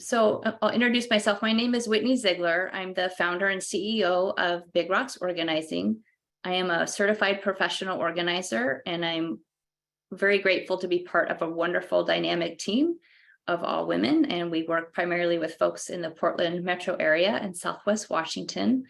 So I'll introduce myself. My name is Whitney Zeigler. I'm the founder and CEO of Big Rocks Organizing. I am a certified professional organizer, and I'm very grateful to be part of a wonderful dynamic team of all women. And we work primarily with folks in the Portland metro area and Southwest Washington.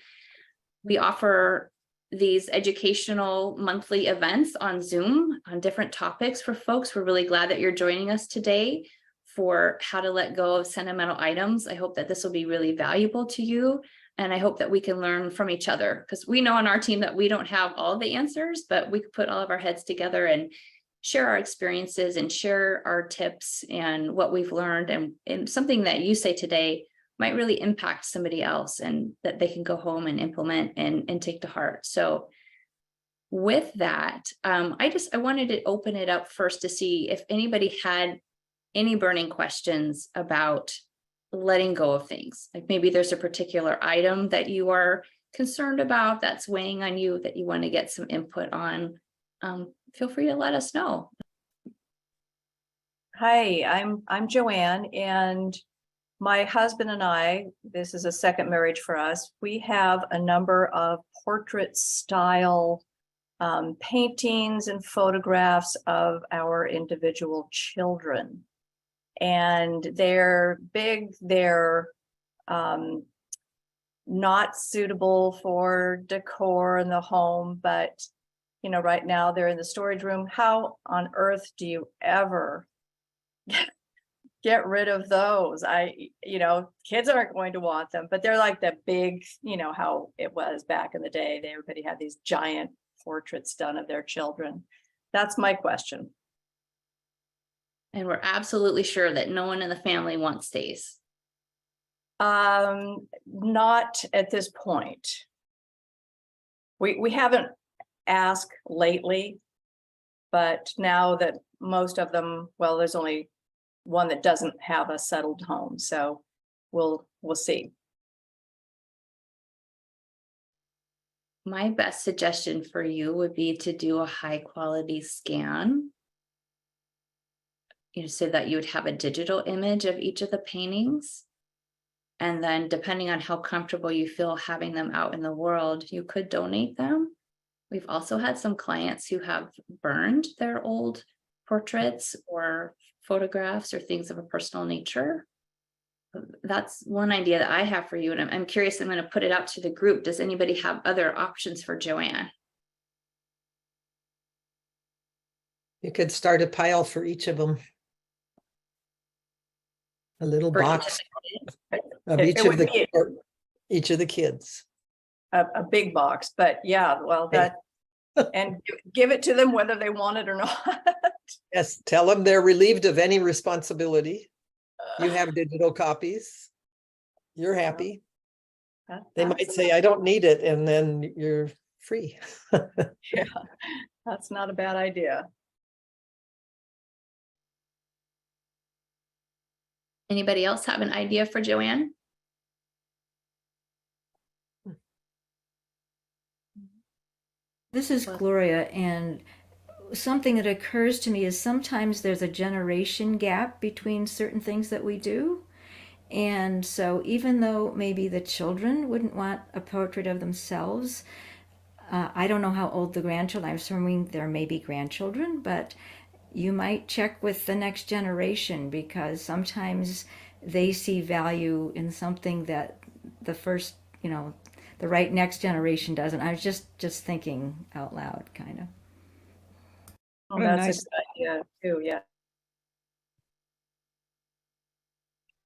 We offer these educational monthly events on Zoom on different topics for folks. We're really glad that you're joining us today for how to let go of sentimental items. I hope that this will be really valuable to you. And I hope that we can learn from each other, because we know on our team that we don't have all the answers, but we could put all of our heads together and share our experiences and share our tips and what we've learned, and something that you say today might really impact somebody else and that they can go home and implement and take to heart. So with that, I wanted to open it up first to see if anybody had any burning questions about letting go of things. Like maybe there's a particular item that you are concerned about that's weighing on you that you want to get some input on. Feel free to let us know. Hi, I'm Joanne, and my husband and I, this is a second marriage for us, we have a number of portrait style paintings and photographs of our individual children. And they're big, they're not suitable for decor in the home, but you know, right now they're in the storage room. How on earth do you ever get rid of those? Kids aren't going to want them, but they're like the big, you know, how it was back in the day. Everybody had these giant portraits done of their children. That's my question. And we're absolutely sure that no one in the family wants stays. Not at this point. We haven't asked lately, but now that most of them, well, there's only one that doesn't have a settled home, so we'll see. My best suggestion for you would be to do a high quality scan, so that you would have a digital image of each of the paintings. And then depending on how comfortable you feel having them out in the world, you could donate them. We've also had some clients who have burned their old portraits or photographs or things of a personal nature. That's one idea that I have for you. And I'm curious, I'm going to put it out to the group. Does anybody have other options for Joanne? You could start a pile for each of them. A little box of each of the kids. A big box, but yeah, well, that and give it to them whether they want it or not. Yes, tell them they're relieved of any responsibility. You have digital copies. You're happy. They might say, I don't need it, and then you're free. Yeah, that's not a bad idea. Anybody else have an idea for Joanne? This is Gloria, and something that occurs to me is sometimes there's a generation gap between certain things that we do. And so even though maybe the children wouldn't want a portrait of themselves, I don't know how old the grandchildren, I'm assuming there may be grandchildren, but you might check with the next generation, because sometimes they see value in something that the first, the right next generation doesn't. I was just thinking out loud, kind of. Oh, that's a good idea too, yeah.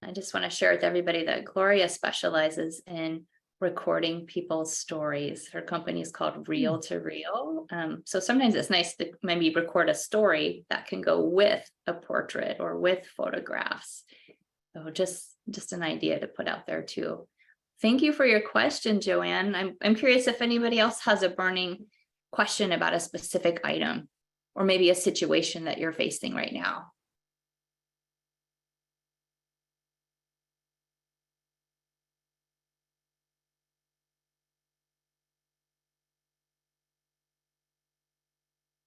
I just want to share with everybody that Gloria specializes in recording people's stories. Her company is called Reel to Reel. So sometimes it's nice to maybe record a story that can go with a portrait or with photographs. So just an idea to put out there too. Thank you for your question, Joanne. I'm curious if anybody else has a burning question about a specific item or maybe a situation that you're facing right now.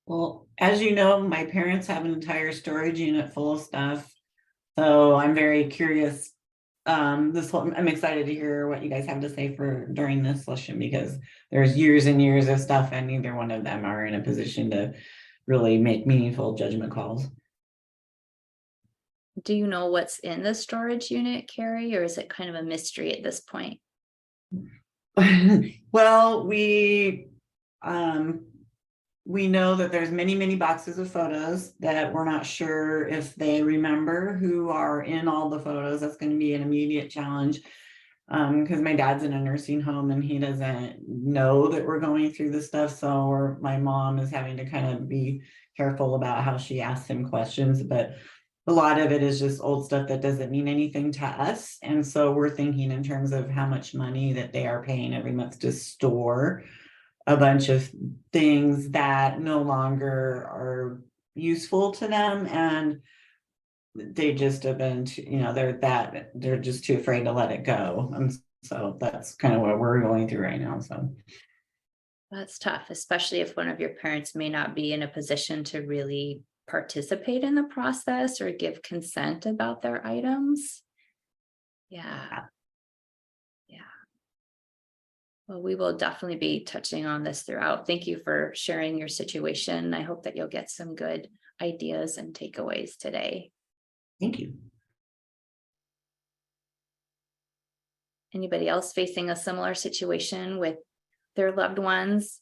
Well, as you know, my parents have an entire storage unit full of stuff. So I'm very curious I'm excited to hear what you guys have to say for during this session, because there's years and years of stuff and neither one of them are in a position to really make meaningful judgment calls. Do you know what's in the storage unit, Carrie, or is it kind of a mystery at this point? Well, we know that there's many boxes of photos that we're not sure if they remember who are in all the photos. That's going to be an immediate challenge, because my dad's in a nursing home and he doesn't know that we're going through this stuff. So my mom is having to kind of be careful about how she asks him questions, but a lot of it is just old stuff that doesn't mean anything to us. And so we're thinking in terms of how much money that they are paying every month to store a bunch of things that no longer are useful to them. And they just have been, they're just too afraid to let it go. And so that's kind of what we're going through right now. So That's tough, especially if one of your parents may not be in a position to really participate in the process or give consent about their items. Yeah. Well, we will definitely be touching on this throughout. Thank you for sharing your situation. I hope that you'll get some good ideas and takeaways today. thank you. Anybody else facing a similar situation with their loved ones?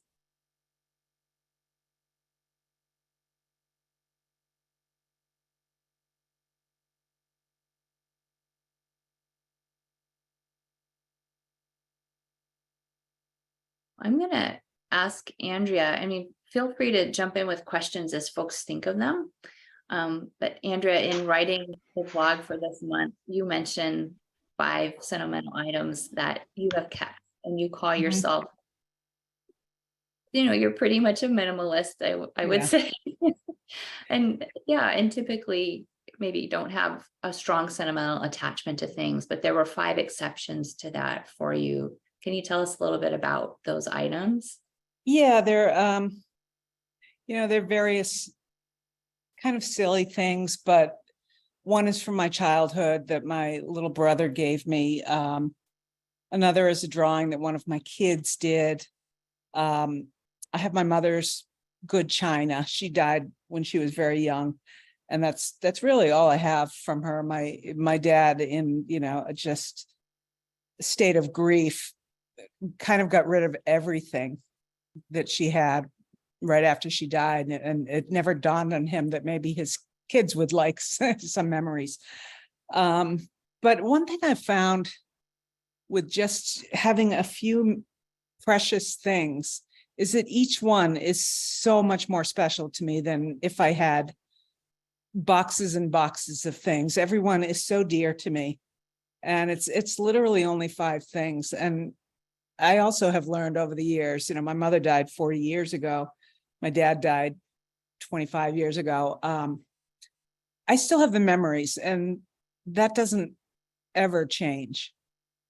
I'm going to ask Andrea. I mean, feel free to jump in with questions as folks think of them. But Andrea, in writing the blog for this month, you mentioned 5 sentimental items that you have kept, and you call yourself, you're pretty much a minimalist, I would say. And typically maybe you don't have a strong sentimental attachment to things, but there were 5 exceptions to that for you. Can you tell us a little bit about those items? Yeah, they're various kind of silly things, but one is from my childhood that my little brother gave me. Another is a drawing that one of my kids did. I have my mother's good china. She died when she was very young. And that's really all I have from her. My dad, in, just a state of grief, kind of got rid of everything that she had right after she died. And it never dawned on him that maybe his kids would like some memories. But one thing I found with just having a few precious things is that each one is so much more special to me than if I had boxes and boxes of things. Everyone is so dear to me. And it's literally only 5 things. And I also have learned over the years, my mother died 40 years ago. My dad died 25 years ago. I still have the memories, and that doesn't ever change.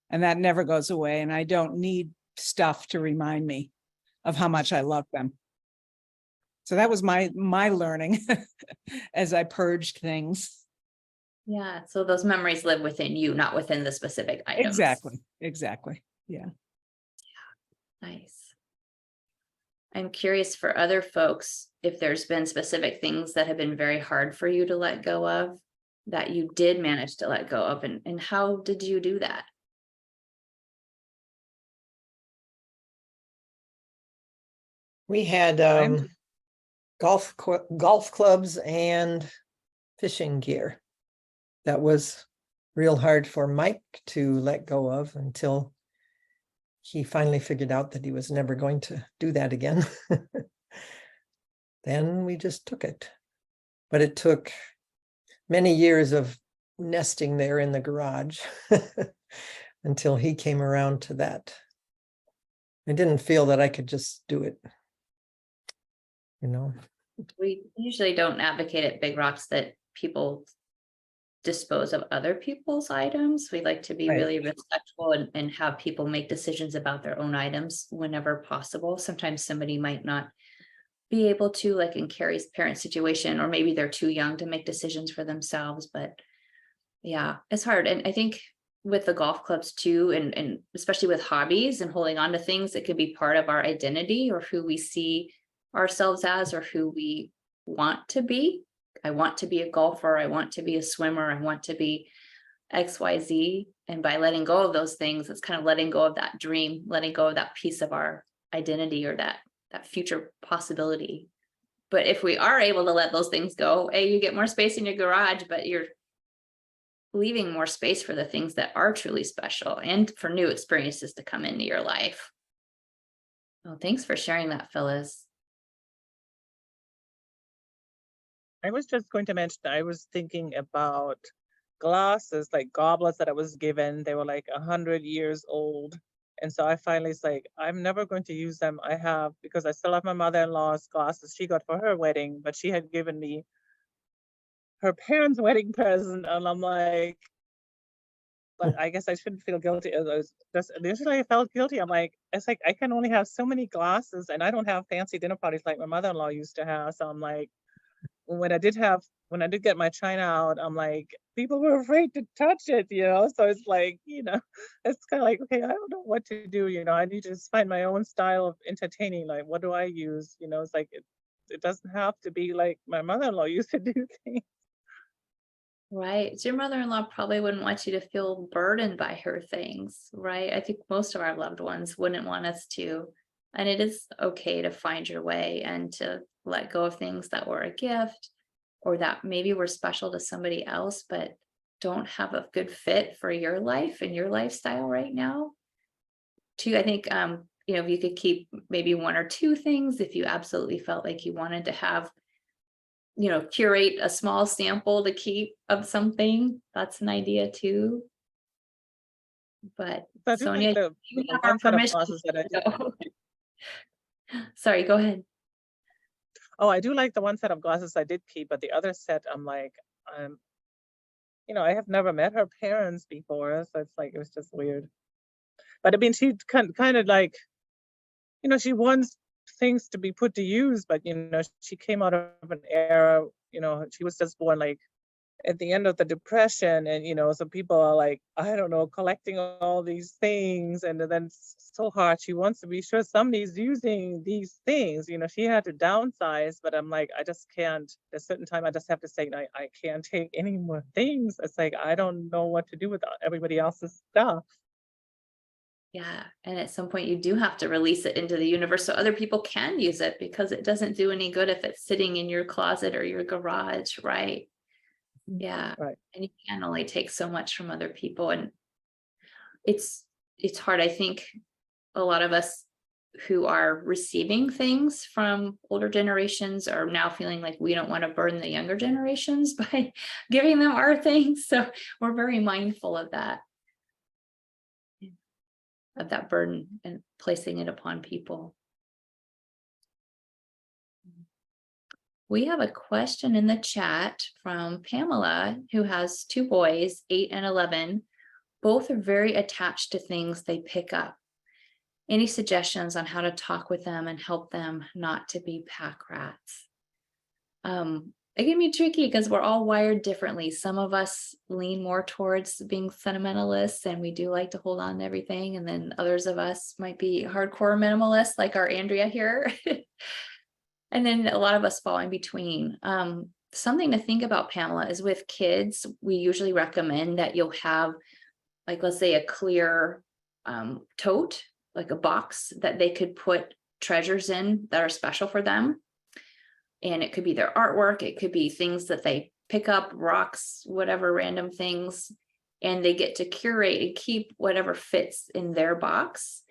And that never goes away. And I don't need stuff to remind me of how much I love them. So that was my learning as I purged things. Yeah, so those memories live within you, not within the specific items. Exactly. Yeah. Nice. I'm curious for other folks, if there's been specific things that have been very hard for you to let go of, that you did manage to let go of, and how did you do that? We had golf clubs and fishing gear. That was real hard for Mike to let go of until he finally figured out that he was never going to do that again. Then we just took it. But it took many years of nesting there in the garage until he came around to that. I didn't feel that I could just do it. We usually don't advocate at Big Rocks that people dispose of other people's items. We like to be Right. really respectful and have people make decisions about their own items whenever possible. Sometimes somebody might not be able to, like in Carrie's parent situation, or maybe they're too young to make decisions for themselves. But yeah, it's hard. And I think with the golf clubs too, and especially with hobbies and holding on to things that could be part of our identity or who we see ourselves as or who we want to be. I want to be a golfer. I want to be a swimmer. I want to be XYZ. And by letting go of those things, it's kind of letting go of that dream, letting go of that piece of our identity or that future possibility. But if we are able to let those things go, you get more space in your garage, but you're leaving more space for the things that are truly special and for new experiences to come into your life. Well, thanks for sharing that, Phyllis. I was just going to mention, I was thinking about glasses, like goblets that I was given. They were like 100 years old. And so I finally was like, I'm never going to use them. Because I still have my mother-in-law's glasses she got for her wedding, but she had given me her parents' wedding present. And I'm like, but I guess I shouldn't feel guilty. Initially I felt guilty. I'm like, it's like, I can only have so many glasses and I don't have fancy dinner parties like my mother-in-law used to have. So I'm like, when I did get my china out, I'm like, people were afraid to touch it, So it's like, it's kind of like, okay, I don't know what to do, I need to just find my own style of entertaining. Like, what do I use? It's like, it doesn't have to be like my mother-in-law used to do things. Right. So your mother-in-law probably wouldn't want you to feel burdened by her things, right? I think most of our loved ones wouldn't want us to. And it is okay to find your way and to let go of things that were a gift or that maybe were special to somebody else, but don't have a good fit for your life and your lifestyle right now. Too, I think, if you could keep maybe one or two things, if you absolutely felt like you wanted to have, curate a small sample to keep of something, that's an idea too. But So I do Sonia, like the you have our one set of permission glasses that I to did. go. Sorry, go ahead. Oh, I do like the one set of glasses I did keep, but the other set, I'm like, I have never met her parents before, so it's like, it was just weird. But I mean, she kind of like, she wants things to be put to use, but she came out of an era, she was just born like at the end of the Depression, and so people are like, I don't know, collecting all these things, and then it's so hard. She wants to be sure somebody's using these things. She had to downsize, but I'm like, I just can't. At a certain time, I just have to say, I can't take any more things. It's like, I don't know what to do with everybody else's stuff. Yeah. And at some point you do have to release it into the universe so other people can use it, because it doesn't do any good if it's sitting in your closet or your garage, right? Yeah. Right. And you can only take so much from other people. And it's hard. I think a lot of us who are receiving things from older generations are now feeling like we don't want to burden the younger generations by giving them our things. So we're very mindful of that burden and placing it upon people. We have a question in the chat from Pamela, who has two boys, 8 and 11. Both are very attached to things they pick up. Any suggestions on how to talk with them and help them not to be pack rats? It can be tricky because we're all wired differently. Some of us lean more towards being sentimentalists and we do like to hold on to everything. And then others of us might be hardcore minimalists like our Andrea here. And then a lot of us fall in between. Something to think about, Pamela, is with kids, we usually recommend that you'll have, like, let's say a clear tote, like a box that they could put treasures in that are special for them. And it could be their artwork, it could be things that they pick up, rocks, whatever random things, and they get to curate and keep whatever fits in their box.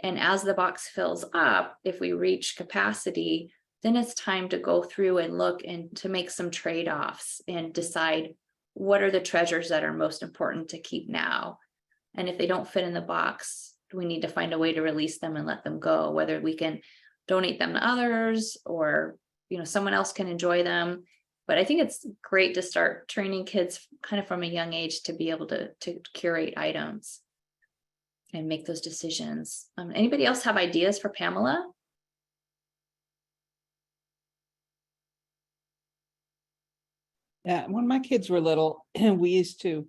And as the box fills up, if we reach capacity, then it's time to go through and look and to make some trade-offs and decide what are the treasures that are most important to keep now. And if they don't fit in the box, we need to find a way to release them and let them go, whether we can donate them to others or someone else can enjoy them. But I think it's great to start training kids kind of from a young age to be able to curate items and make those decisions. Anybody else have ideas for Pamela? Yeah, when my kids were little, we used to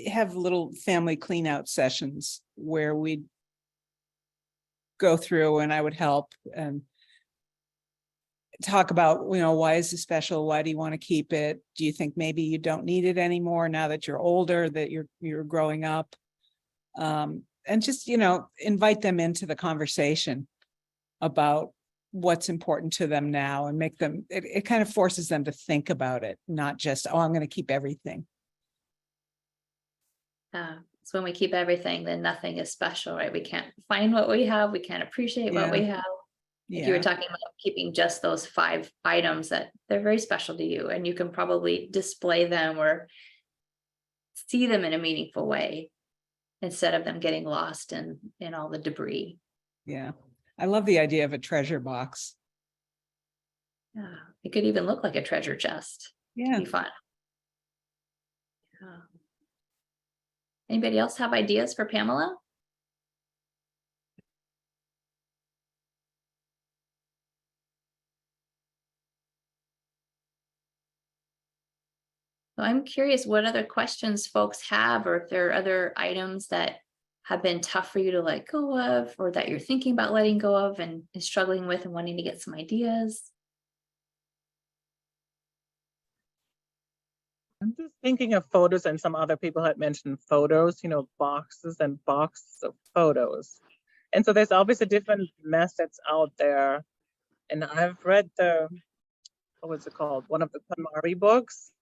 have little family clean out sessions where we'd go through and I would help and talk about, why is this special? Why do you want to keep it? Do you think maybe you don't need it anymore now that you're older, that you're growing up? And just, invite them into the conversation about what's important to them now and make them, it kind of forces them to think about it, not just, oh, I'm going to keep everything. So when we keep everything, then nothing is special, right? We can't find what we have. We can't appreciate what we have. If you were talking about keeping just those 5 items, that they're very special to you, and you can probably display them or see them in a meaningful way instead of them getting lost in all the debris. Yeah. I love the idea of a treasure box. Yeah. It could even look like a treasure chest. Yeah. It'd be fun. Yeah. Anybody else have ideas for Pamela? So I'm curious what other questions folks have, or if there are other items that have been tough for you to let go of, or that you're thinking about letting go of and struggling with and wanting to get some ideas. I'm just thinking of photos, and some other people had mentioned photos, boxes and boxes of photos. And so there's obviously different methods out there. And I've read what was it called? One of the KonMari books.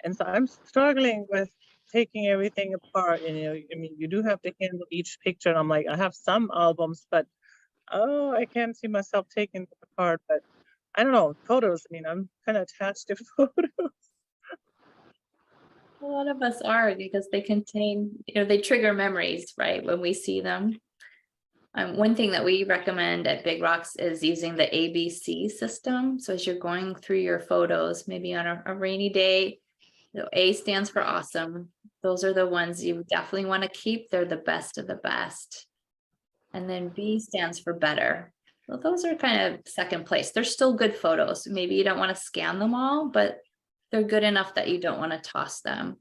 And so I'm struggling with taking everything apart. And, you do have to handle each picture. And I'm like, I have some albums, but I can't see myself taking them apart. But I don't know, photos. I'm kind of attached to photos. A lot of us are, because they contain, they trigger memories, right? When we see them. One thing that we recommend at Big Rocks is using the ABC system. So as you're going through your photos, maybe on a rainy day, A stands for awesome. Those are the ones you definitely want to keep. They're the best of the best. And then B stands for better. Well, those are kind of second place. They're still good photos. Maybe you don't want to scan them all, but they're good enough that you don't want to toss them.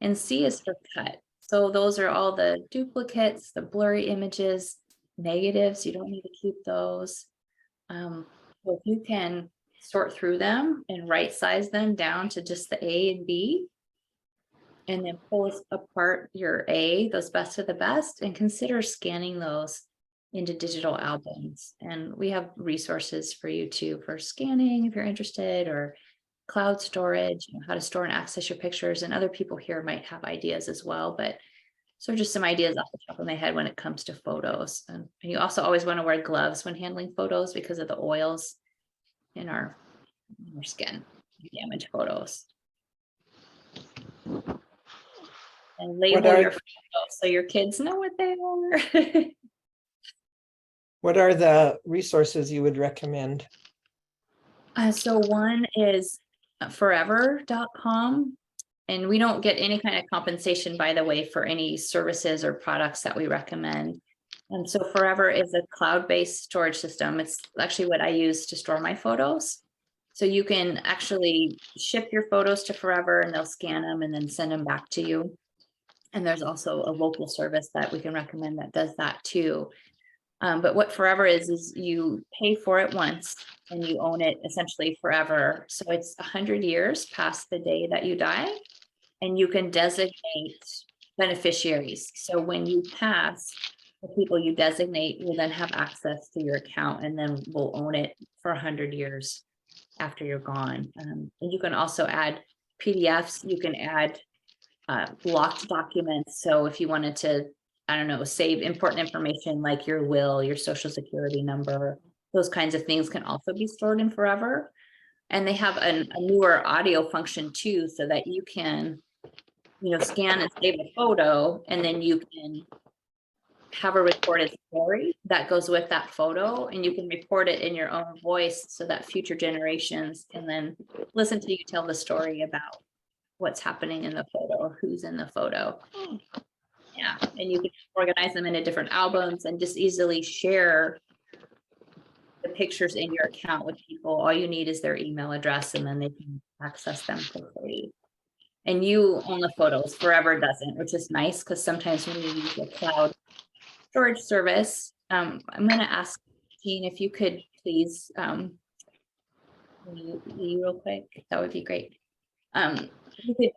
And C is for cut. So those are all the duplicates, the blurry images, negatives. You don't need to keep those. So if you can sort through them and right size them down to just the A and B, and then pull apart your A, those best of the best, and consider scanning those into digital albums. And we have resources for you too, for scanning if you're interested, or cloud storage, how to store and access your pictures. And other people here might have ideas as well, but so just some ideas off the top of my head when it comes to photos. And you also always want to wear gloves when handling photos because of the oils in our skin, damage photos. And label your photos so your kids know what they are. What are the resources you would recommend? So one is forever.com. And we don't get any kind of compensation, by the way, for any services or products that we recommend. And so Forever is a cloud-based storage system. It's actually what I use to store my photos. So you can actually ship your photos to Forever and they'll scan them and then send them back to you. And there's also a local service that we can recommend that does that too. But what Forever is you pay for it once and you own it essentially forever. So it's 100 years past the day that you die. And you can designate beneficiaries. So when you pass, the people you designate will then have access to your account and then will own it for 100 years after you're gone. And you can also add PDFs. You can add blocked documents. So if you wanted to, I don't know, save important information like your will, your social security number, those kinds of things can also be stored in Forever. And they have a newer audio function too, so that you can scan and save a photo, and then you can have a recorded story that goes with that photo, and you can report it in your own voice so that future generations can then listen to you tell the story about what's happening in the photo or who's in the photo. Yeah, and you can organize them into different albums and just easily share the pictures in your account with people. All you need is their email address, and then they can access them for free. and you own the photos. Forever doesn't, which is nice because sometimes when you use a cloud storage service, I'm going to ask Jean if you could please leave real quick. That would be great.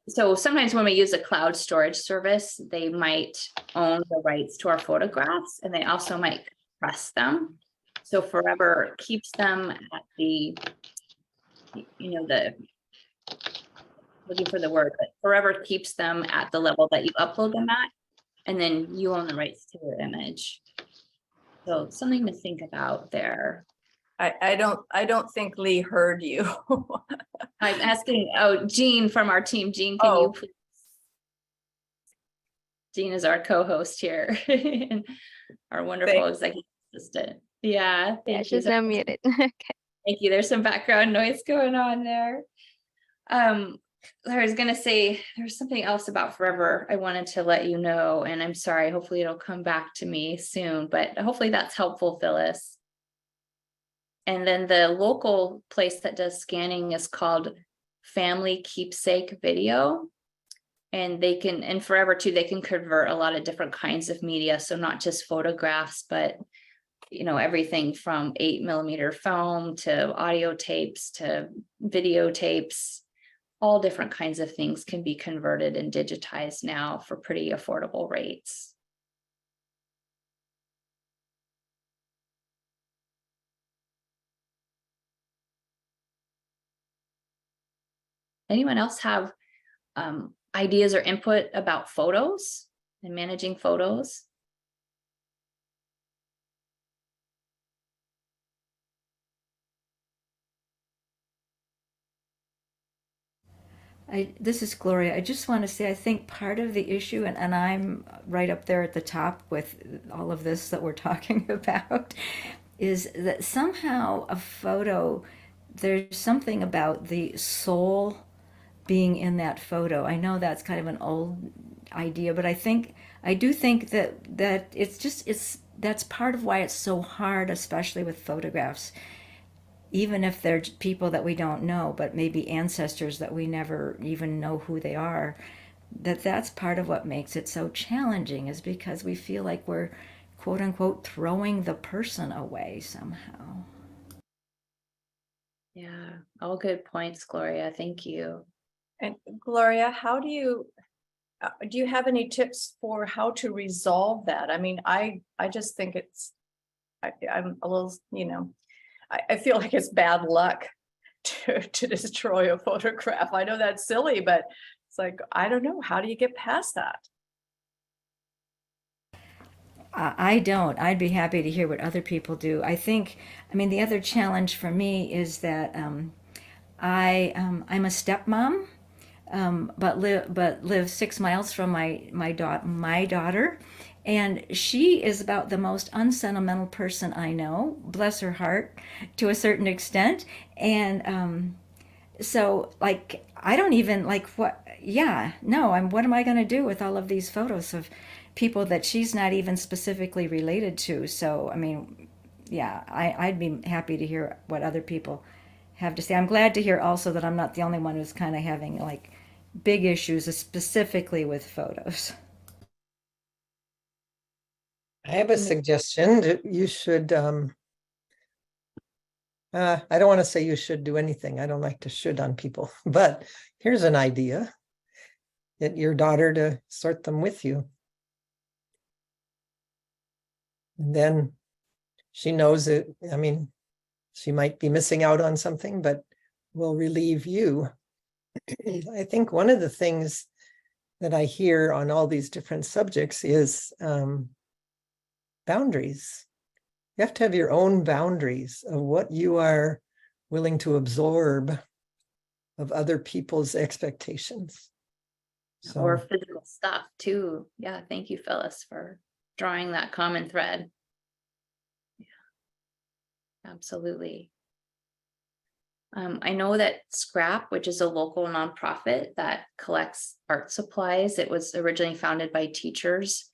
So sometimes when we use a cloud storage service, they might own the rights to our photographs, and they also might compress them. So Forever keeps them at the, looking for the word, but Forever keeps them at the level that you upload them at, and then you own the rights to their image. So something to think about there. I don't think Lee heard you. I'm asking, Jean from our team. Jean, can you Oh. please? Jean is our co-host here and our wonderful executive assistant. Yeah, Yeah, she's unmuted. Okay. Thank you. There's some background noise going on there. I was gonna say there's something else about Forever I wanted to let you know, and I'm sorry, hopefully it'll come back to me soon, but hopefully that's helpful, Phyllis. And then the local place that does scanning is called Family Keepsake Video. And they can, and Forever too, they can convert a lot of different kinds of media. So not just photographs, but everything from 8mm film to audio tapes to videotapes. All different kinds of things can be converted and digitized now for pretty affordable rates. Anyone else have ideas or input about photos and managing photos? This is Gloria. I just want to say, I think part of the issue, and I'm right up there at the top with all of this that we're talking about, is that somehow a photo, there's something about the soul being in that photo. I know that's kind of an old idea, but I do think that that's part of why it's so hard, especially with photographs. Even if they're people that we don't know, but maybe ancestors that we never even know who they are, that's part of what makes it so challenging, is because we feel like we're, quote unquote, throwing the person away somehow. Yeah, all good points, Gloria. Thank you. And Gloria, how do you have any tips for how to resolve that? I mean, I just think I'm a little, I feel like it's bad luck to destroy a photograph. I know that's silly, but it's like, I don't know. How do you get past that? I don't. I'd be happy to hear what other people do. The other challenge for me is that I'm a stepmom, but live 6 miles from my daughter. And she is about the most unsentimental person I know, bless her heart, to a certain extent. And so, like, I don't even like what am I going to do with all of these photos of people that she's not even specifically related to? So, I'd be happy to hear what other people have to say. I'm glad to hear also that I'm not the only one who's kind of having like big issues specifically with photos. I have a suggestion that you should, I don't want to say you should do anything. I don't like to should on people, but here's an idea. Get your daughter to sort them with you. And then she knows it. She might be missing out on something, but will relieve you. I think one of the things that I hear on all these different subjects is boundaries. You have to have your own boundaries of what you are willing to absorb of other people's expectations. Or physical stuff too. Yeah, thank you, Phyllis, for drawing that common thread. Yeah, absolutely. I know that Scrap, which is a local nonprofit that collects art supplies, it was originally founded by teachers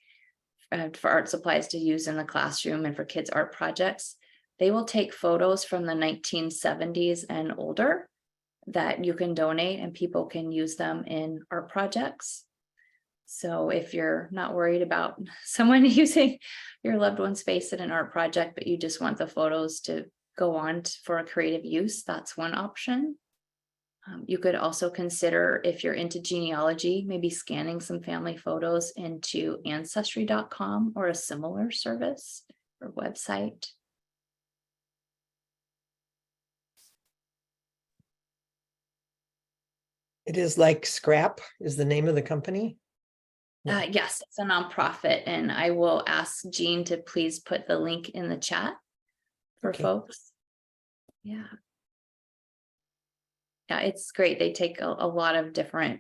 for art supplies to use in the classroom and for kids' art projects. They will take photos from the 1970s and older that you can donate and people can use them in art projects. So if you're not worried about someone using your loved one's face in an art project, but you just want the photos to go on for a creative use, that's one option. You could also consider, if you're into genealogy, maybe scanning some family photos into ancestry.com or a similar service or website. It is like Scrap is the name of the company. Yes, it's a nonprofit, and I will ask Jean to please put the link in the chat for Okay. folks. Yeah. Yeah, it's great. They take a lot of different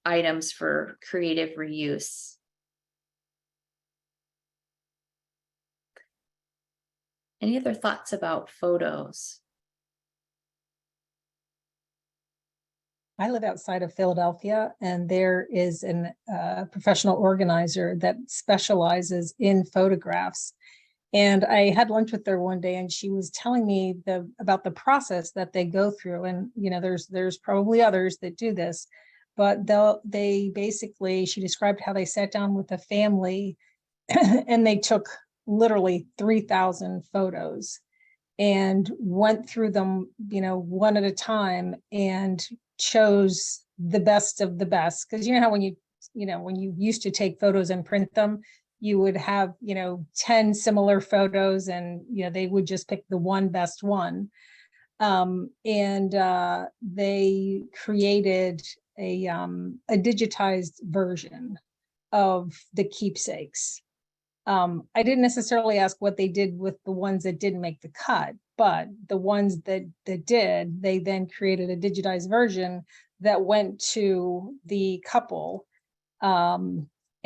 items for creative reuse. Any other thoughts about photos? I live outside of Philadelphia, and there is a professional organizer that specializes in photographs. And I had lunch with her one day, and she was telling me about the process that they go through. And there's probably others that do this, but they basically, she described how they sat down with a family and they took literally 3,000 photos and went through them, one at a time, and chose the best of the best. Because how when you used to take photos and print them, you would have 10 similar photos, and they would just pick the one best one. And they created a digitized version of the keepsakes. I didn't necessarily ask what they did with the ones that didn't make the cut, but the ones that did, they then created a digitized version that went to the couple,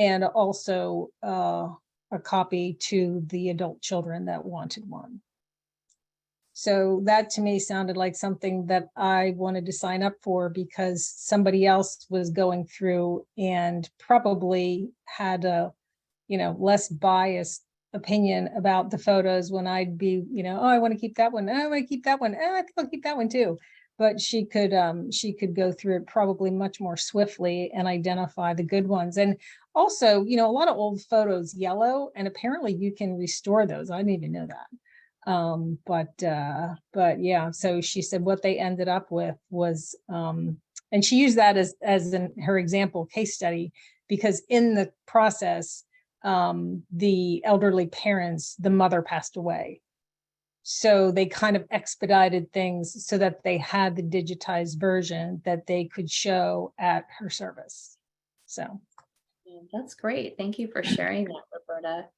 and also a copy to the adult children that wanted one. So that to me sounded like something that I wanted to sign up for, because somebody else was going through and probably had a less biased opinion about the photos, when I'd be, oh, I want to keep that one. Oh, I want to keep that one. Oh, I think I'll keep that one too. But she could go through it probably much more swiftly and identify the good ones. And also, a lot of old photos yellow, and apparently you can restore those. I didn't even know that. But yeah, so she said what they ended up with was, and she used that as her example case study, because in the process, the elderly parents, the mother passed away. So they kind of expedited things so that they had the digitized version that they could show at her service. So that's great. Thank you for sharing that, Roberta.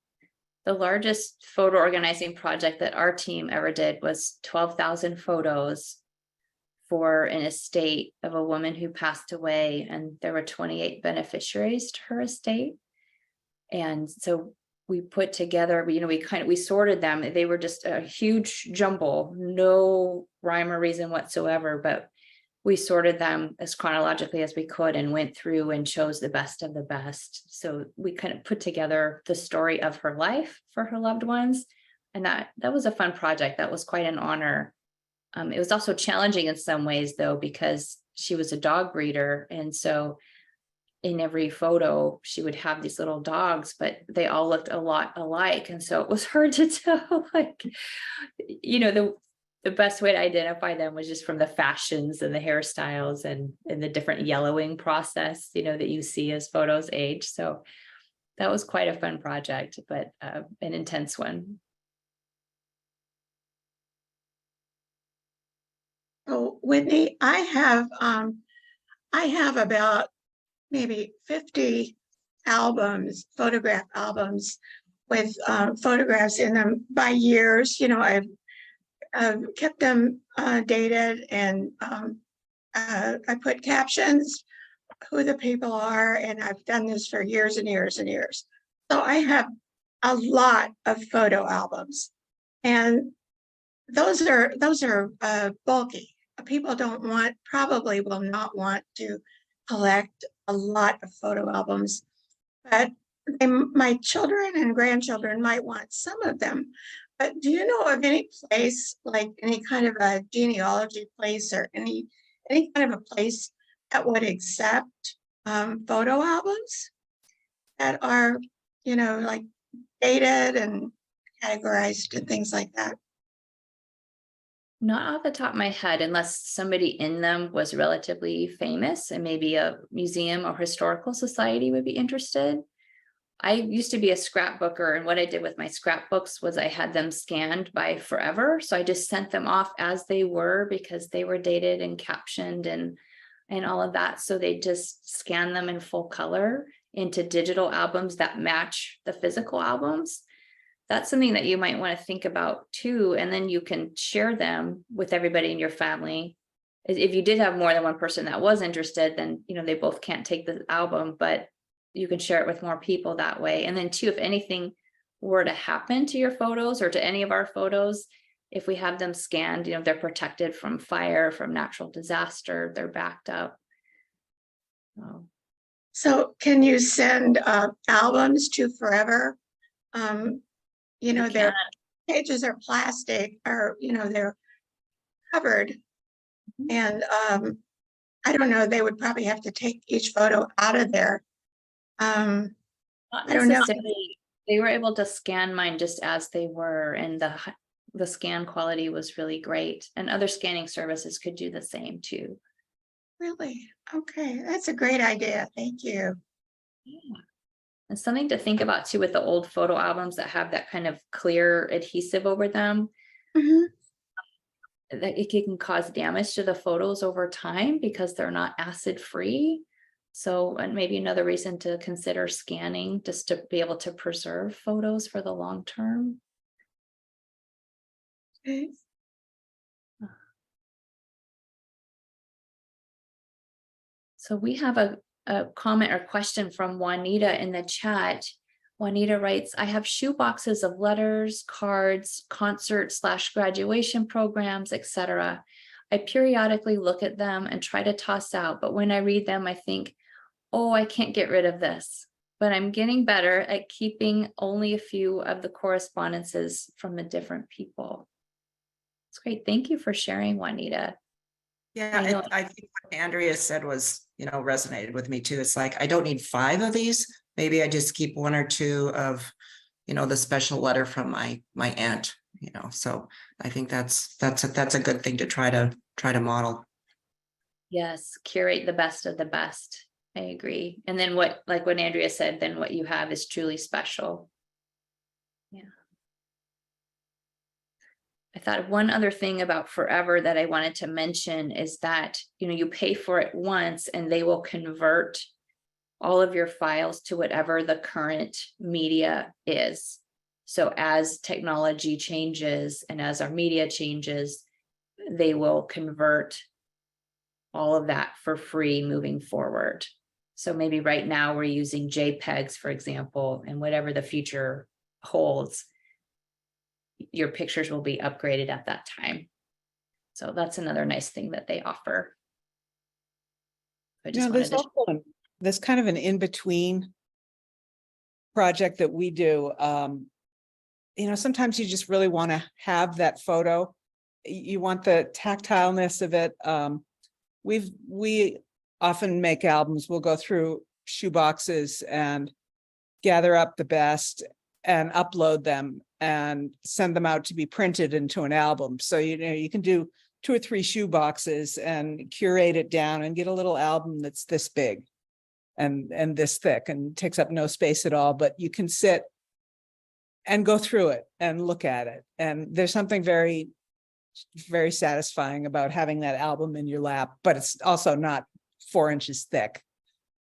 The largest photo organizing project that our team ever did was 12,000 photos for an estate of a woman who passed away, and there were 28 beneficiaries to her estate. And so we put together, we sorted them. They were just a huge jumble, no rhyme or reason whatsoever, but we sorted them as chronologically as we could and went through and chose the best of the best. So we kind of put together the story of her life for her loved ones. And that was a fun project. That was quite an honor. It was also challenging in some ways, though, because she was a dog breeder. And so in every photo, she would have these little dogs, but they all looked a lot alike. And so it was hard to tell, the best way to identify them was just from the fashions and the hairstyles and the different yellowing process, that you see as photos age. So that was quite a fun project, but an intense one. Oh, Whitney, I have about maybe 50 albums, photograph albums with photographs in them by years. I've kept them dated, and I put captions, who the people are, and I've done this for years and years and years. So I have a lot of photo albums, and those are bulky. People probably will not want to collect a lot of photo albums, but my children and grandchildren might want some of them. But do you know of any place, like any kind of a genealogy place or any kind of a place that would accept photo albums that are, you know, like dated and categorized and things like that. Not off the top of my head, unless somebody in them was relatively famous and maybe a museum or historical society would be interested. I used to be a scrapbooker, and what I did with my scrapbooks was I had them scanned by forever. So I just sent them off as they were because they were dated and captioned and all of that. So they just scan them in full color into digital albums that match the physical albums. That's something that you might want to think about too. And then you can share them with everybody in your family. If you did have more than one person that was interested, then, you know, they both can't take the album, but you can share it with more people that way. And then too, if anything were to happen to your photos or to any of our photos, if we have them scanned, you know, they're protected from fire, from natural disaster, they're backed up. So can you send albums to forever? You know, their pages are plastic, or, you know, they're covered. And I don't know, they would probably have to take each photo out of there. Not I don't know. necessarily. They were able to scan mine just as they were, and the scan quality was really great. And other scanning services could do the same too. Really? Okay, that's a great idea. Thank you. Yeah. And something to think about too with the old photo albums that have that kind of clear adhesive over them, Mhm. that it can cause damage to the photos over time because they're not acid free. So, and maybe another reason to consider scanning, just to be able to preserve photos for the long term. Okay. So we have a comment or question from Juanita in the chat. Juanita writes, I have shoe boxes of letters, cards, concert/graduation programs, etc. I periodically look at them and try to toss out, but when I read them, I think, oh, I can't get rid of this. But I'm getting better at keeping only a few of the correspondences from the different people. It's great. Thank you for sharing, Juanita. Yeah, I think what Andrea said was, you know, resonated with me too. It's like, I don't need 5 of these. Maybe I just keep 1 or 2 of, you know, the special letter from my aunt, you know. So I think that's a good thing to try to model. Yes, curate the best of the best. I agree. And then what Andrea said, then what you have is truly special. Yeah. I thought one other thing about forever that I wanted to mention is that, you know, you pay for it once and they will convert all of your files to whatever the current media is. So as technology changes and as our media changes, they will convert all of that for free moving forward. So maybe right now we're using JPEGs, for example, and whatever the future holds, your pictures will be upgraded at that time. So that's another nice thing that they offer. I just there's also there's kind of an in-between project that we do. You know, sometimes you just really want to have that photo. You want the tactileness of it. We often make albums. We'll go through shoe boxes and gather up the best and upload them and send them out to be printed into an album. So, you know, you can do 2 or 3 shoe boxes and curate it down and get a little album that's this big and this thick and takes up no space at all, but you can sit and go through it and look at it. And there's something very, very satisfying about having that album in your lap, but it's also not 4 inches thick.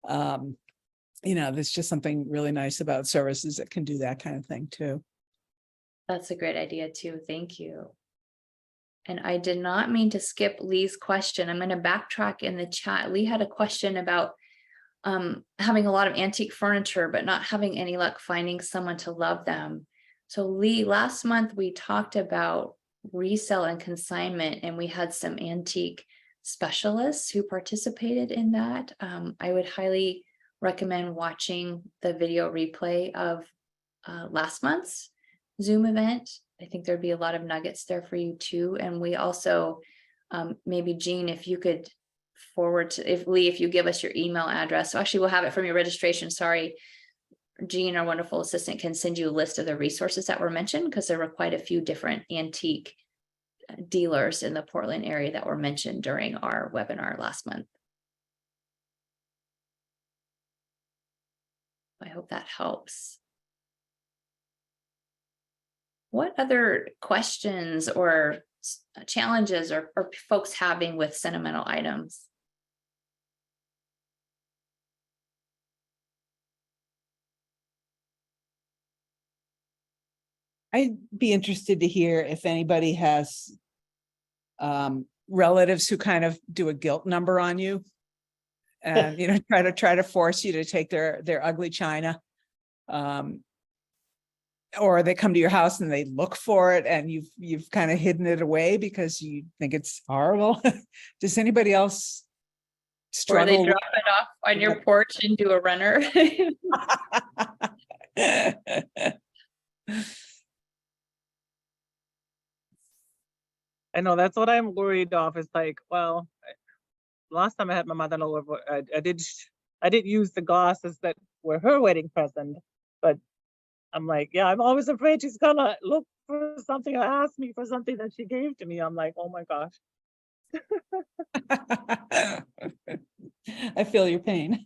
You know, there's just something really nice about services that can do that kind of thing too. That's a great idea too. Thank you. And I did not mean to skip Lee's question. I'm going to backtrack in the chat. Lee had a question about having a lot of antique furniture, but not having any luck finding someone to love them. So Lee, last month we talked about resale and consignment, and we had some antique specialists who participated in that. I would highly recommend watching the video replay of last month's Zoom event. I think there'd be a lot of nuggets there for you too. And we also, maybe Jean, if you could forward to, if Lee, if you give us your email address, so actually we'll have it from your registration, sorry. Jean, our wonderful assistant, can send you a list of the resources that were mentioned, because there were quite a few different antique dealers in the Portland area that were mentioned during our webinar last month. I hope that helps. What other questions or challenges are folks having with sentimental items? I'd be interested to hear if anybody has relatives who kind of do a guilt number on you. And, you know, try to force you to take their ugly china. Or they come to your house and they look for it and you've kind of hidden it away because you think it's horrible. Does anybody else Or they struggle? drop it off on your porch and do a runner? I know that's what I'm worried of. It's like, well, last time I had my mother-in-law over, I did use the glasses that were her wedding present, but I'm like, yeah, I'm always afraid she's gonna look for something or ask me for something that she gave to me. I'm like, oh my gosh. I feel your pain.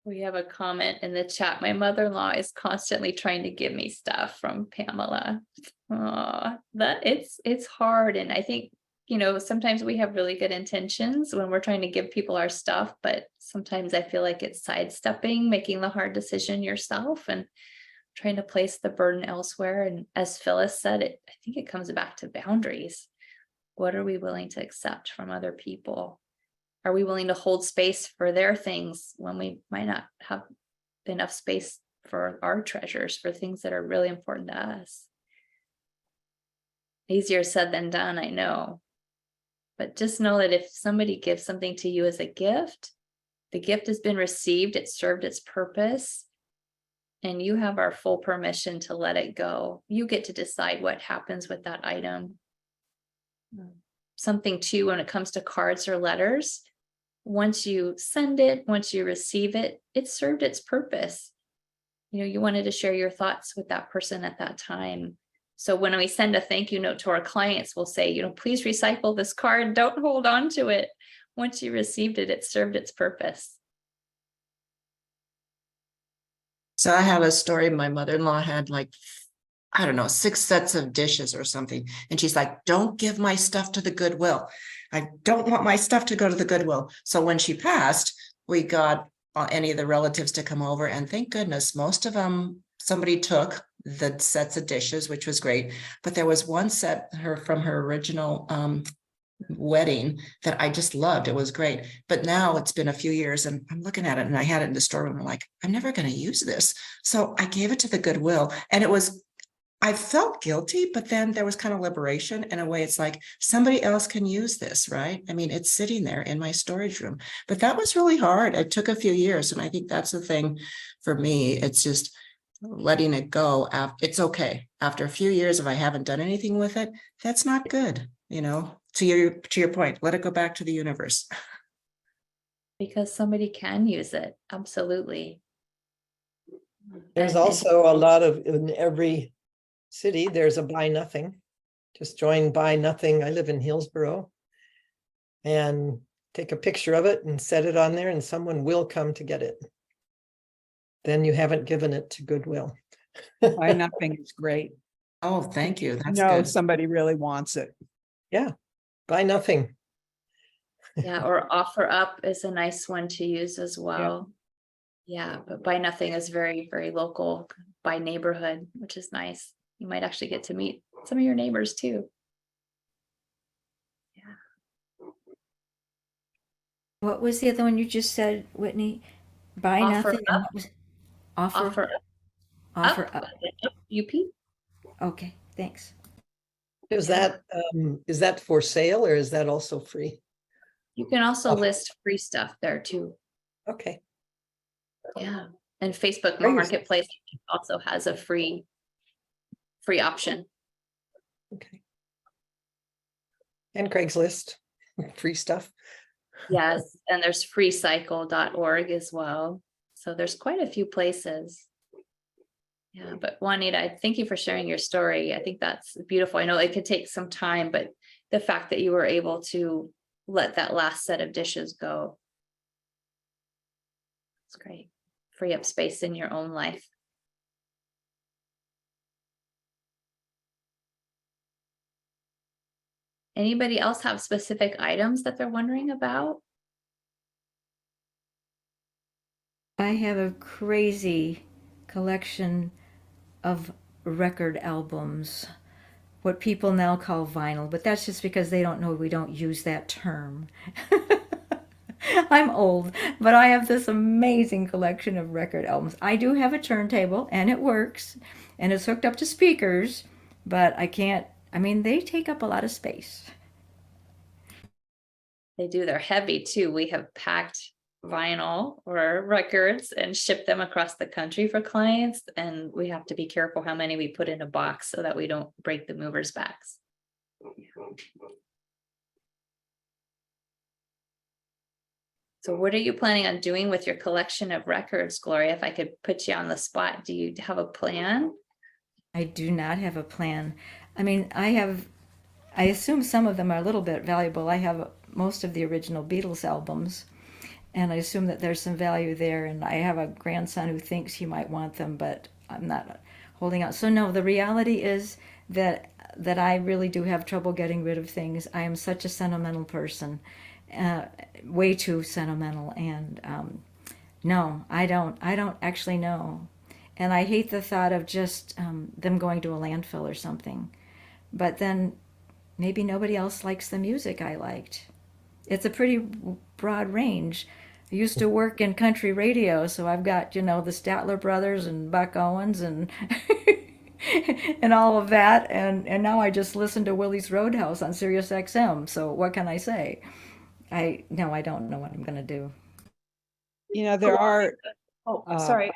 We have a comment in the chat. My mother-in-law is constantly trying to give me stuff from Pamela. It's hard. And I think, you know, sometimes we have really good intentions when we're trying to give people our stuff, but sometimes I feel like it's sidestepping, making the hard decision yourself and trying to place the burden elsewhere. And as Phyllis said, I think it comes back to boundaries. What are we willing to accept from other people? Are we willing to hold space for their things when we might not have enough space for our treasures, for things that are really important to us? Easier said than done, I know. But just know that if somebody gives something to you as a gift, the gift has been received, it served its purpose, and you have our full permission to let it go. You get to decide what happens with that item. Something too, when it comes to cards or letters, once you send it, once you receive it, it served its purpose. You know, you wanted to share your thoughts with that person at that time. So when we send a thank you note to our clients, we'll say, you know, please recycle this card. Don't hold on to it. Once you received it, it served its purpose. So I have a story. My mother-in-law had like, I don't know, 6 sets of dishes or something. And she's like, don't give my stuff to the Goodwill. I don't want my stuff to go to the Goodwill. So when she passed, we got any of the relatives to come over, and thank goodness, most of them, somebody took the sets of dishes, which was great. But there was one set from her original wedding that I just loved. It was great. But now it's been a few years and I'm looking at it, and I had it in the storeroom. I'm like, I'm never going to use this. So I gave it to the Goodwill, and I felt guilty, but then there was kind of liberation in a way. It's like somebody else can use this, right? I mean, it's sitting there in my storage room, but that was really hard. It took a few years. And I think that's the thing for me. It's just letting it go. It's okay. After a few years, if I haven't done anything with it, that's not good. You know, to your point, let it go back to the universe. Because somebody can use it. Absolutely. There's also a lot of, in every city, there's a buy nothing. Just join buy nothing. I live in Hillsborough, and take a picture of it and set it on there, and someone will come to get it. Then you haven't given it to Goodwill. Buy nothing is great. Oh, thank you. That's No, good. somebody really wants it. Yeah, buy nothing. Yeah, or offer up is a nice one to use as well. Yeah, but buy nothing is very, very local, by neighborhood, which is nice. You might actually get to meet some of your neighbors too. Yeah. What was the other one you just said, Whitney? Buy Offer nothing. and up. what was- Offer Offer up. up. UP. Okay, thanks. Is that for sale, or is that also free? You can also Offer. list free stuff there too. Okay. Yeah. And Facebook Great. Marketplace also has a free option. Okay. And Craigslist. free stuff. Yes, and there's freecycle.org as well. So there's quite a few places. Yeah, but Juanita, I thank you for sharing your story. I think that's beautiful. I know it could take some time, but the fact that you were able to let that last set of dishes go. It's great. Free up space in your own life. Anybody else have specific items that they're wondering about? I have a crazy collection of record albums, what people now call vinyl, but that's just because they don't know we don't use that term. I'm old, but I have this amazing collection of record albums. I do have a turntable and it works and it's hooked up to speakers, but I can't, I mean, they take up a lot of space. They do. They're heavy too. We have packed vinyl or records and shipped them across the country for clients. And we have to be careful how many we put in a box so that we don't break the movers' backs. So what are you planning on doing with your collection of records, Gloria? If I could put you on the spot, do you have a plan? I do not have a plan. I mean, I assume some of them are a little bit valuable. I have most of the original Beatles albums, and I assume that there's some value there. And I have a grandson who thinks he might want them, but I'm not holding out. So no, the reality is that I really do have trouble getting rid of things. I am such a sentimental person, way too sentimental, and no, I don't actually know. And I hate the thought of just them going to a landfill or something. But then maybe nobody else likes the music I liked. It's a pretty broad range. I used to work in country radio, so I've got, the Statler Brothers and Buck Owens and and all of that. And now I just listen to Willie's Roadhouse on Sirius XM. So what can I say? I don't know what I'm going to do. There are Sorry.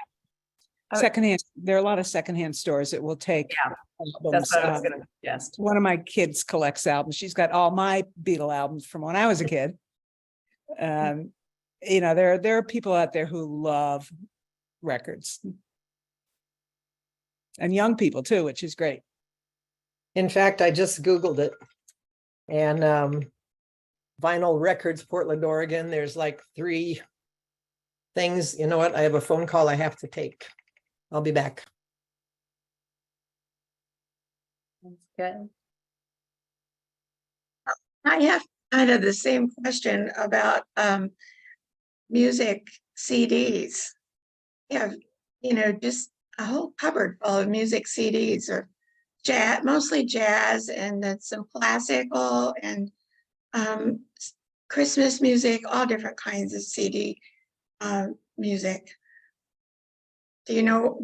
there are a lot of secondhand stores that will take albums. That's what I was going to suggest. One of my kids collects albums. She's got all my Beatle albums from when I was a kid. There are people out there who love records. And young people too, which is great. In fact, I just Googled it. And vinyl records, Portland, Oregon, there's like 3 things. You know what? I have a phone call I have to take. I'll be back. That's good. I have kind of the same question about music CDs. Yeah, just a whole cupboard full of music CDs, or jazz, mostly jazz, and then some classical and Christmas music, all different kinds of CD music. Do you know,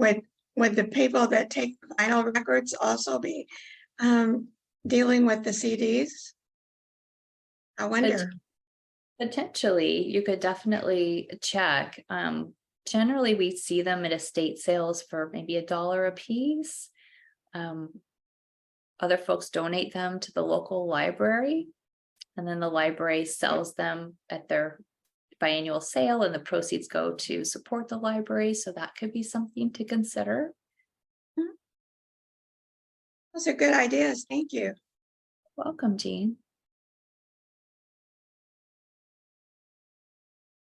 would the people that take vinyl records also be dealing with the CDs? I wonder. Potentially, you could definitely check. Generally, we see them at estate sales for maybe $1 a piece. Other folks donate them to the local library, and then the library sells them at their biannual sale, and the proceeds go to support the library. So that could be something to consider. Those are good ideas. Thank you. Welcome, Jean.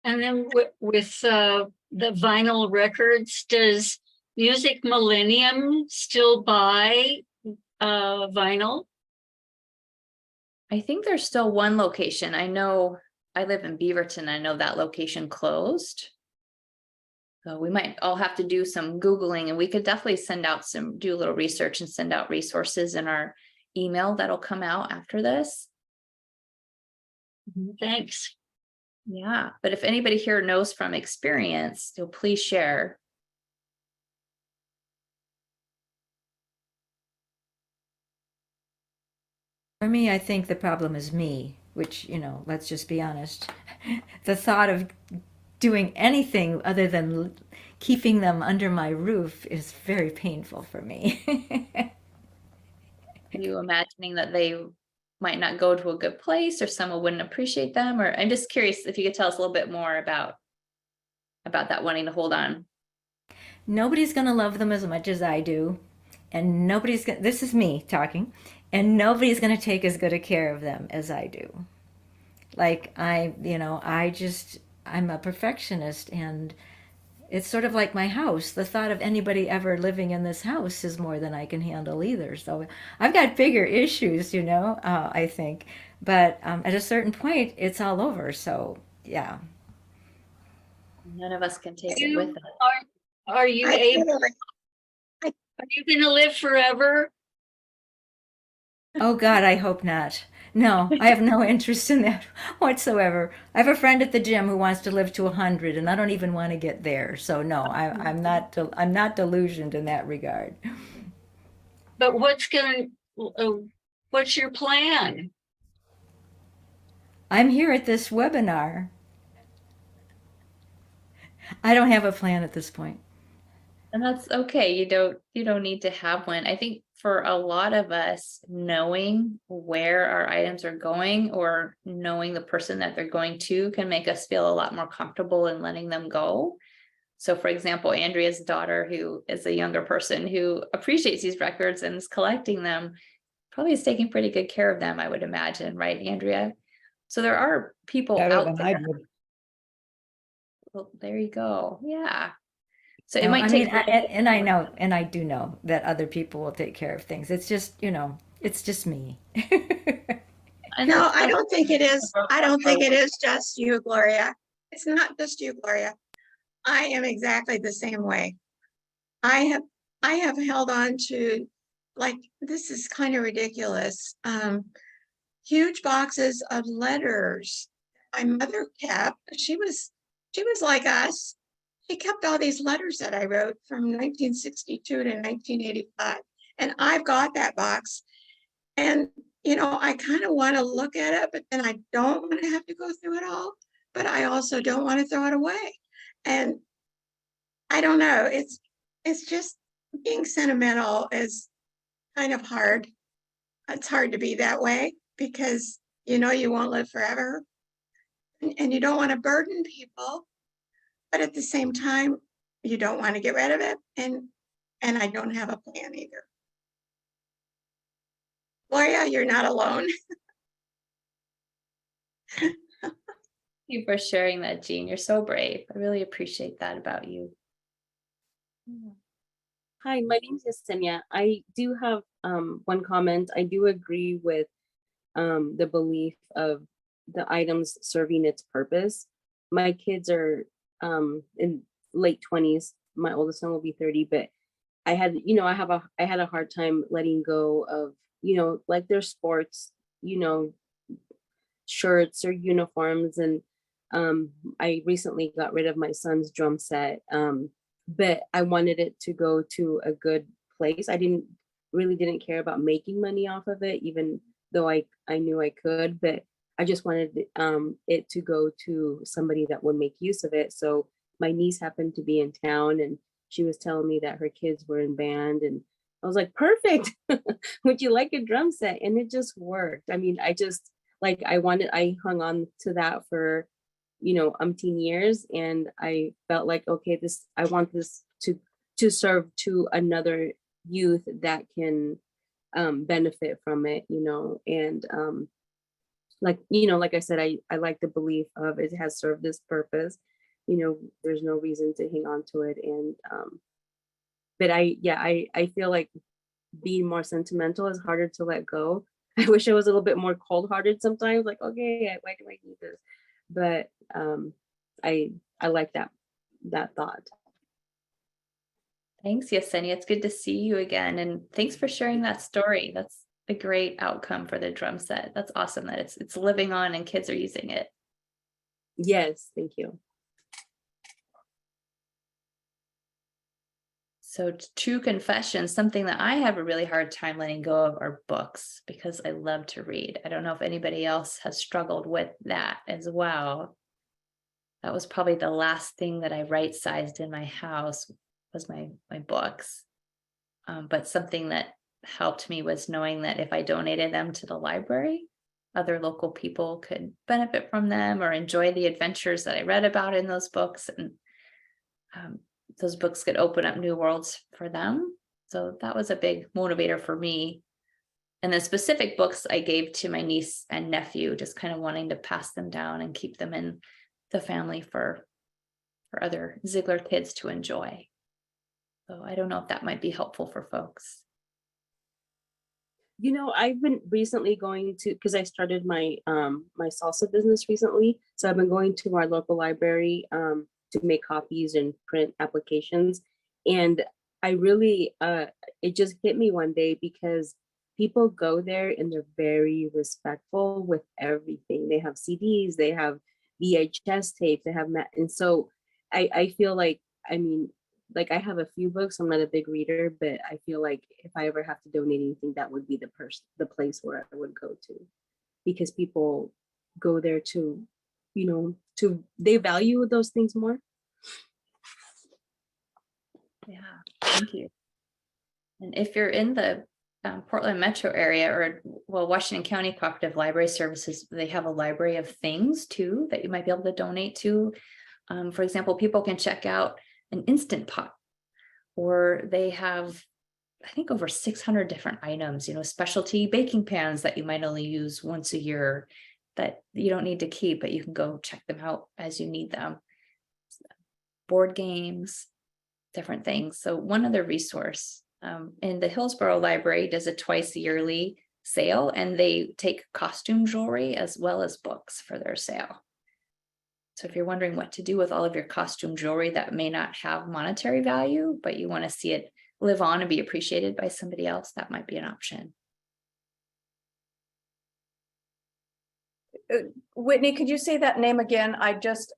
And then with the vinyl records, does Music Millennium still buy vinyl? I think there's still one location. I know I live in Beaverton. I know that location closed. So we might all have to do some Googling, and we could definitely do a little research and send out resources in our email that'll come out after this. Thanks. Yeah, but if anybody here knows from experience, so please share. For me, I think the problem is me, which, let's just be honest. The thought of doing anything other than keeping them under my roof is very painful for me. Are you imagining that they might not go to a good place, or someone wouldn't appreciate them? Or I'm just curious if you could tell us a little bit more about that wanting to hold on. Nobody's going to love them as much as I do. And nobody's going to, this is me talking, and nobody's going to take as good a care of them as I do. Like I'm a perfectionist, and it's sort of like my house. The thought of anybody ever living in this house is more than I can handle either. So I've got bigger issues, I think. But at a certain point, it's all over. So yeah. None of us can take it with us. Are you able? Are you going to live forever? Oh God, I hope not. No, I have no interest in that whatsoever. I have a friend at the gym who wants to live to 100, and I don't even want to get there. So no, I'm not delusioned in that regard. But what's your plan? I'm here at this webinar. I don't have a plan at this point. And that's okay. You don't need to have one. I think for a lot of us, knowing where our items are going or knowing the person that they're going to can make us feel a lot more comfortable in letting them go. So for example, Andrea's daughter, who is a younger person who appreciates these records and is collecting them, probably is taking pretty good care of them, I would imagine, right, Andrea? So there are people Better out than there. I did. Well, there you go. Yeah. So it No, might I take. mean, I do know that other people will take care of things. It's just, it's just me. No, I don't think it is. I don't think it is just you, Gloria. It's not just you, Gloria. I am exactly the same way. I have held on to, like, this is kind of ridiculous. Huge boxes of letters my mother kept. She was like us. She kept all these letters that I wrote from 1962 to 1985. And I've got that box. And, I kind of want to look at it, but then I don't want to have to go through it all. But I also don't want to throw it away. And I don't know. It's just being sentimental is kind of hard. It's hard to be that way because, you won't live forever. And you don't want to burden people. But at the same time, you don't want to get rid of it. And I don't have a plan either. Gloria, you're not alone. Thank you for sharing that, Jean. You're so brave. I really appreciate that about you. Hi, my name is Yesenia. I do have one comment. I do agree with the belief of the items serving its purpose. My kids are in late 20s. My oldest son will be 30, but I had a hard time letting go of, like their sports, shirts or uniforms. And I recently got rid of my son's drum set. But I wanted it to go to a good place. I didn't care about making money off of it, even though I knew I could, but I just wanted it to go to somebody that would make use of it. So my niece happened to be in town and she was telling me that her kids were in band, and I was like, perfect. Would you like a drum set? And it just worked. I mean, I hung on to that for umpteen years, and I felt like, okay, I want this to serve to another youth that can benefit from it, and like I said, I like the belief of it has served this purpose. There's no reason to hang on to it. And but I feel like being more sentimental is harder to let go. I wish I was a little bit more cold-hearted sometimes, like, okay, why do I need this? But I like that thought. Thanks, Yesenia. It's good to see you again. And thanks for sharing that story. That's a great outcome for the drum set. That's awesome that it's living on and kids are using it. Yes, thank you. So true confession, something that I have a really hard time letting go of are books, because I love to read. I don't know if anybody else has struggled with that as well. That was probably the last thing that I right-sized in my house was my books. But something that helped me was knowing that if I donated them to the library, other local people could benefit from them or enjoy the adventures that I read about in those books. And those books could open up new worlds for them. So that was a big motivator for me. And the specific books I gave to my niece and nephew, just kind of wanting to pass them down and keep them in the family for other Zeigler kids to enjoy. So I don't know if that might be helpful for folks. You know, I've been recently going to, because I started my my salsa business recently. So I've been going to our local library to make copies and print applications. And I really, it just hit me one day because people go there and they're very respectful with everything. They have CDs, they have VHS tapes, they have, and so I feel like, I mean, like I have a few books, I'm not a big reader, but I feel like if I ever have to donate anything, that would be the place where I would go to, because people go there to, you know, they value those things more. Yeah, thank you. And if you're in the Portland metro area, or well, Washington County Cooperative Library Services, they have a library of things too that you might be able to donate to. For example, people can check out an Instant Pot, or they have, I think, over 600 different items, you know, specialty baking pans that you might only use once a year that you don't need to keep, but you can go check them out as you need them. Board games, different things. So one other resource, in the Hillsborough Library does a twice yearly sale, and they take costume jewelry as well as books for their sale. So if you're wondering what to do with all of your costume jewelry that may not have monetary value, but you want to see it live on and be appreciated by somebody else, that might be an option. Whitney, could you say that name again? I just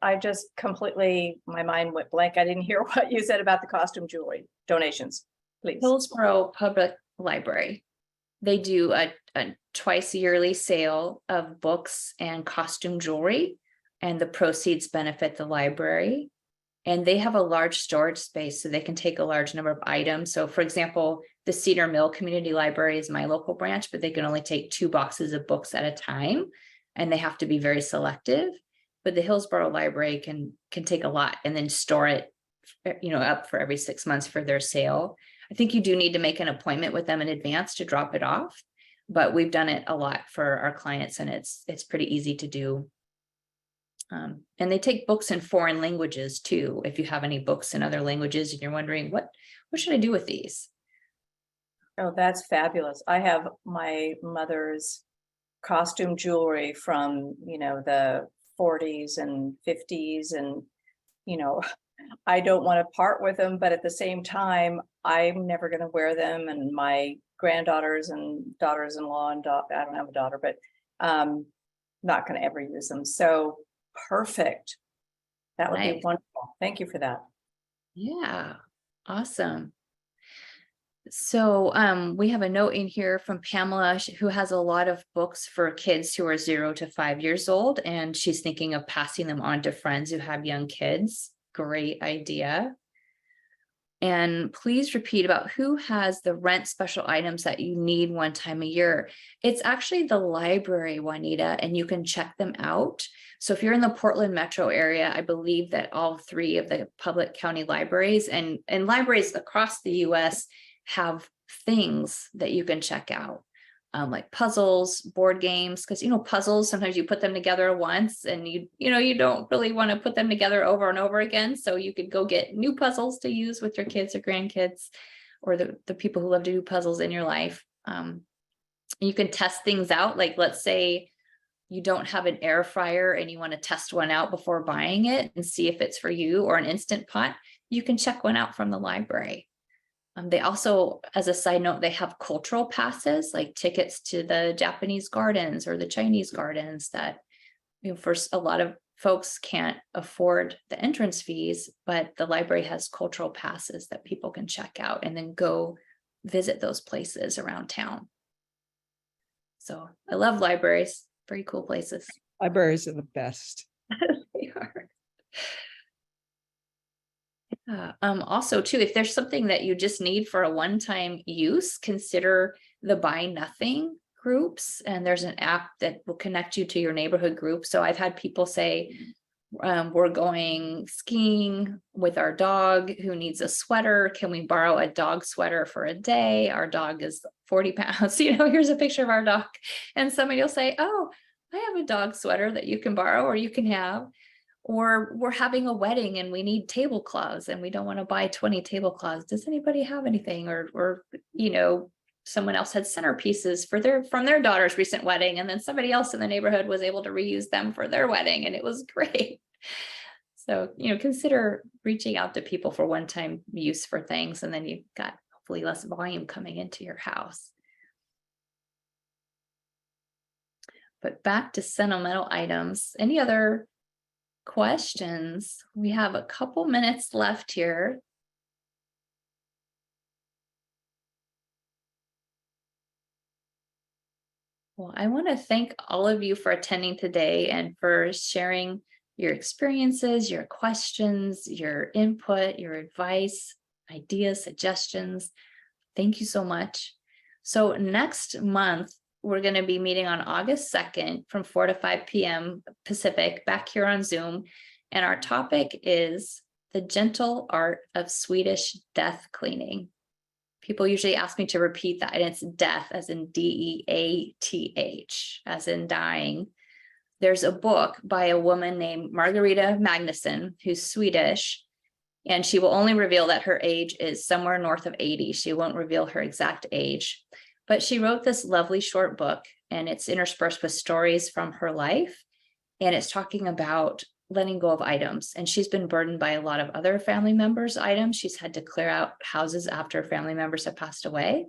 completely, my mind went blank. I didn't hear what you said about the costume jewelry donations, please. Hillsborough Public Library. They do a twice yearly sale of books and costume jewelry, and the proceeds benefit the library. And they have a large storage space, so they can take a large number of items. So for example, the Cedar Mill Community Library is my local branch, but they can only take 2 boxes of books at a time, and they have to be very selective. But the Hillsborough Library can take a lot and then store it, you know, up for every 6 months for their sale. I think you do need to make an appointment with them in advance to drop it off, but we've done it a lot for our clients, and it's pretty easy to do. And they take books in foreign languages too. If you have any books in other languages and you're wondering what should I do with these? Oh, that's fabulous. I have my mother's costume jewelry from, you know, the 40s and 50s, and, you know, I don't want to part with them, but at the same time, I'm never going to wear them. And my granddaughters and daughters-in-law, and I don't have a daughter, but not going to ever use them. So perfect. That would be wonderful. Thank you for that. Yeah, awesome. So we have a note in here from Pamela, who has a lot of books for kids who are 0 to 5 years old, and she's thinking of passing them on to friends who have young kids. Great idea. And please repeat about who has the rent special items that you need one time a year. It's actually the library, Juanita, and you can check them out. So if you're in the Portland metro area, I believe that all 3 of the public county libraries and libraries across the US have things that you can check out, like puzzles, board games, because, you know, puzzles, sometimes you put them together once and you don't really want to put them together over and over again. So you could go get new puzzles to use with your kids or grandkids, or the people who love to do puzzles in your life. You can test things out. Like, let's say you don't have an air fryer and you want to test one out before buying it and see if it's for you, or an Instant Pot. You can check one out from the library. They also, as a side note, they have cultural passes, like tickets to the Japanese gardens or the Chinese gardens that, you know, for a lot of folks can't afford the entrance fees, but the library has cultural passes that people can check out and then go visit those places around town. So I love libraries, very cool places. Libraries are the best. They are. Also too, if there's something that you just need for a one-time use, consider the Buy Nothing groups. And there's an app that will connect you to your neighborhood group. So I've had people say, we're going skiing with our dog who needs a sweater. Can we borrow a dog sweater for a day? Our dog is 40 pounds. Here's a picture of our dog. And somebody will say, oh, I have a dog sweater that you can borrow or you can have. Or we're having a wedding and we need tablecloths and we don't want to buy 20 tablecloths. Does anybody have anything? Or someone else had centerpieces from their daughter's recent wedding, and then somebody else in the neighborhood was able to reuse them for their wedding, and it was great. So, consider reaching out to people for one-time use for things, and then you've got hopefully less volume coming into your house. But back to sentimental items. Any other questions? We have a couple minutes left here. Well, I want to thank all of you for attending today and for sharing your experiences, your questions, your input, your advice, ideas, suggestions. Thank you so much. So next month, we're going to be meeting on August 2nd from 4 to 5 p.m. Pacific back here on Zoom. And our topic is the gentle art of Swedish death cleaning. People usually ask me to repeat that, and it's death as in D-E-A-T-H, as in dying. There's a book by a woman named Margareta Magnusson, who's Swedish, and she will only reveal that her age is somewhere north of 80. She won't reveal her exact age, but she wrote this lovely short book, and it's interspersed with stories from her life, and it's talking about letting go of items. And she's been burdened by a lot of other family members' items. She's had to clear out houses after family members have passed away.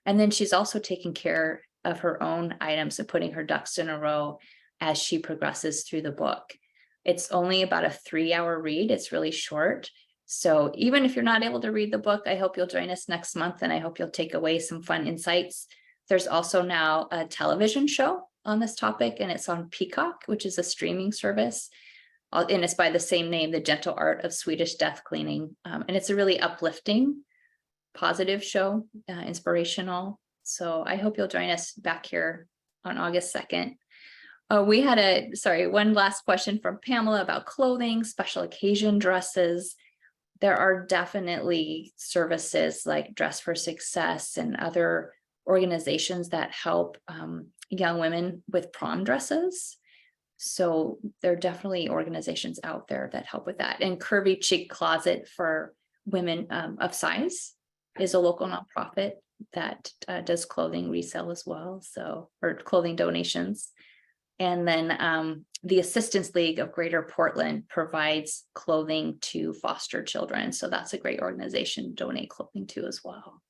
And then she's also taking care of her own items and putting her ducks in a row as she progresses through the book. It's only about a 3-hour read. It's really short. So even if you're not able to read the book, I hope you'll join us next month, and I hope you'll take away some fun insights. There's also now a television show on this topic, and it's on Peacock, which is a streaming service. And it's by the same name, The Gentle Art of Swedish Death Cleaning. And it's a really uplifting, positive show, inspirational. So I hope you'll join us back here on August 2nd. We had one last question from Pamela about clothing, special occasion dresses. There are definitely services like Dress for Success and other organizations that help young women with prom dresses. So there are definitely organizations out there that help with that. And Curvy Chic Closet for Women of Size is a local nonprofit that does clothing resale as well, or clothing donations. And then the Assistance League of Greater Portland provides clothing to foster children. So that's a great organization to donate clothing to as well.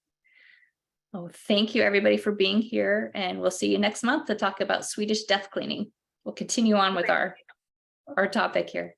Oh, thank you everybody for being here, and we'll see you next month to talk about Swedish death cleaning. We'll continue on with our topic here.